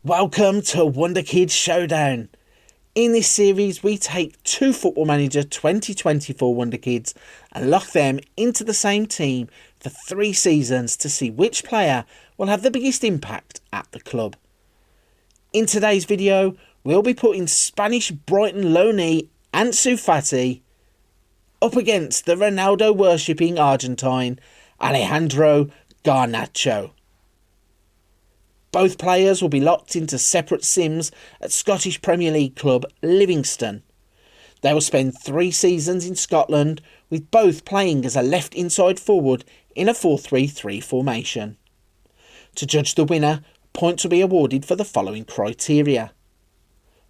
Welcome to Wonderkid Showdown. In this series, we take two Football Manager 2024 Wonderkids and lock them into the same team for 3 seasons to see which player will have the biggest impact at the club. In today's video, we'll be putting Spanish Brighton loanee Ansu Fati up against the Ronaldo worshipping Argentine Alejandro Garnacho. Both players will be locked into separate sims at Scottish Premier League club Livingston. They will spend 3 seasons in Scotland, with both playing as a left inside forward in a 4-3-3 formation. To judge the winner, points will be awarded for the following criteria.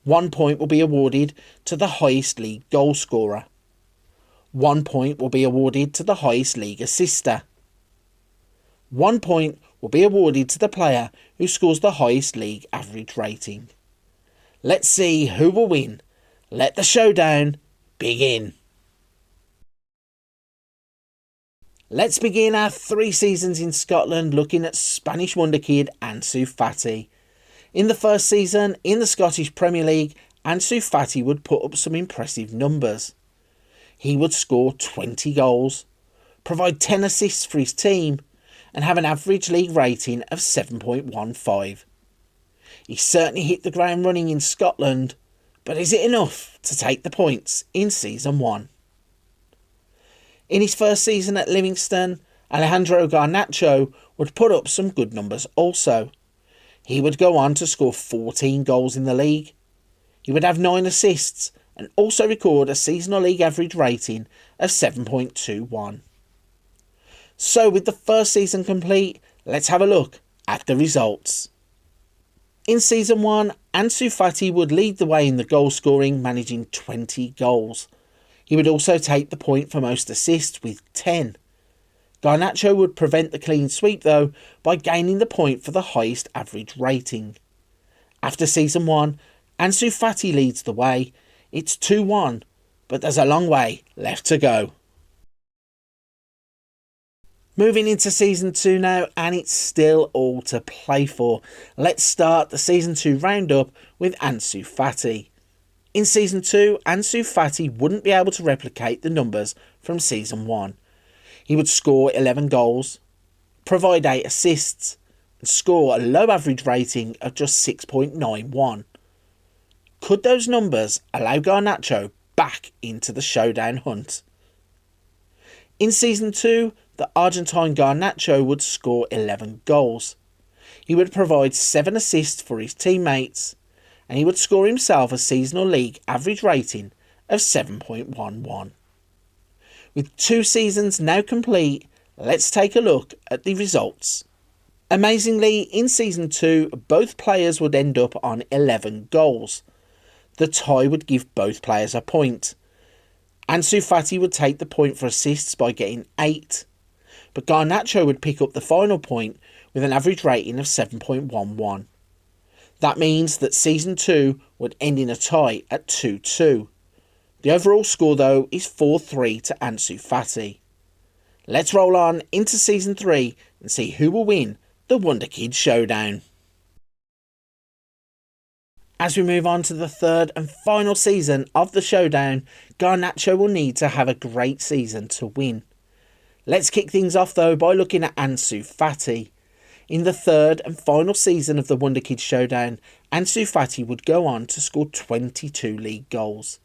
1 point will be awarded to the highest league goal scorer. 1 point will be awarded to the highest league assister. 1 point will be awarded to the player who scores the highest league average rating. Let's see who will win. Let the showdown begin. Let's begin our 3 seasons in Scotland looking at Spanish wonderkid Ansu Fati. In the first season in the Scottish Premier League, Ansu Fati would put up some impressive numbers. He would score 20 goals, provide 10 assists for his team, and have an average league rating of 7.15. He certainly hit the ground running in Scotland, but is it enough to take the points in Season 1? In his first season at Livingston, Alejandro Garnacho would put up some good numbers also. He would go on to score 14 goals in the league. He would have 9 assists and also record a seasonal league average rating of 7.21. So with the first season complete, let's have a look at the results. In Season 1, Ansu Fati would lead the way in the goal scoring, managing 20 goals. He would also take the point for most assists with 10. Garnacho would prevent the clean sweep though by gaining the point for the highest average rating. After Season 1, Ansu Fati leads the way. It's 2-1, but there's a long way left to go. Moving into Season 2 now, and it's still all to play for. Let's start the Season 2 roundup with Ansu Fati. In Season 2, Ansu Fati wouldn't be able to replicate the numbers from Season 1. He would score 11 goals, provide 8 assists, and score a low average rating of just 6.91. Could those numbers allow Garnacho back into the showdown hunt? In Season 2, the Argentine Garnacho would score 11 goals. He would provide 7 assists for his teammates, and he would score himself a seasonal league average rating of 7.11. With 2 seasons now complete, let's take a look at the results. Amazingly, in Season 2, both players would end up on 11 goals. The tie would give both players a point. Ansu Fati would take the point for assists by getting 8, but Garnacho would pick up the final point with an average rating of 7.11. That means that Season 2 would end in a tie at 2-2. The overall score though is 4-3 to Ansu Fati. Let's roll on into Season 3 and see who will win the Wonderkid Showdown. As we move on to the 3rd and final season of the showdown, Garnacho will need to have a great season to win. Let's kick things off though by looking at Ansu Fati. In the 3rd and final season of the Wonderkid Showdown, Ansu Fati would go on to score 22 league goals.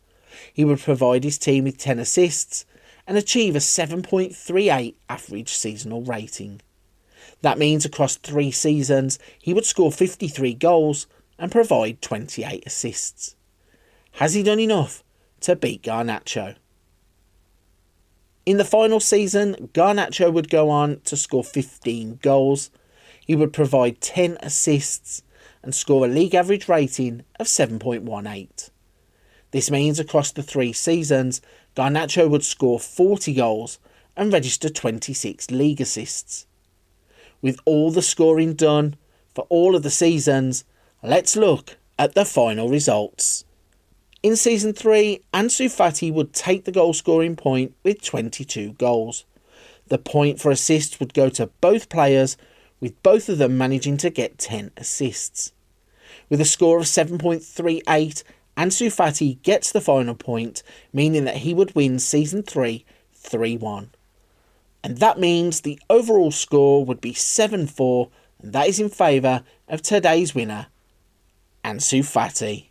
He would provide his team with 10 assists and achieve a 7.38 average seasonal rating. That means across 3 seasons he would score 53 goals and provide 28 assists. Has he done enough to beat Garnacho? In the final season, Garnacho would go on to score 15 goals. He would provide 10 assists and score a league average rating of 7.18. This means across the 3 seasons, Garnacho would score 40 goals and register 26 league assists. With all the scoring done for all of the seasons, let's look at the final results. In Season 3, Ansu Fati would take the goal scoring point with 22 goals. The point for assists would go to both players, with both of them managing to get 10 assists. With a score of 7.38, Ansu Fati gets the final point, meaning that he would win Season 3 3-1. And that means the overall score would be 7-4, and that is in favour of today's winner, Ansu Fati.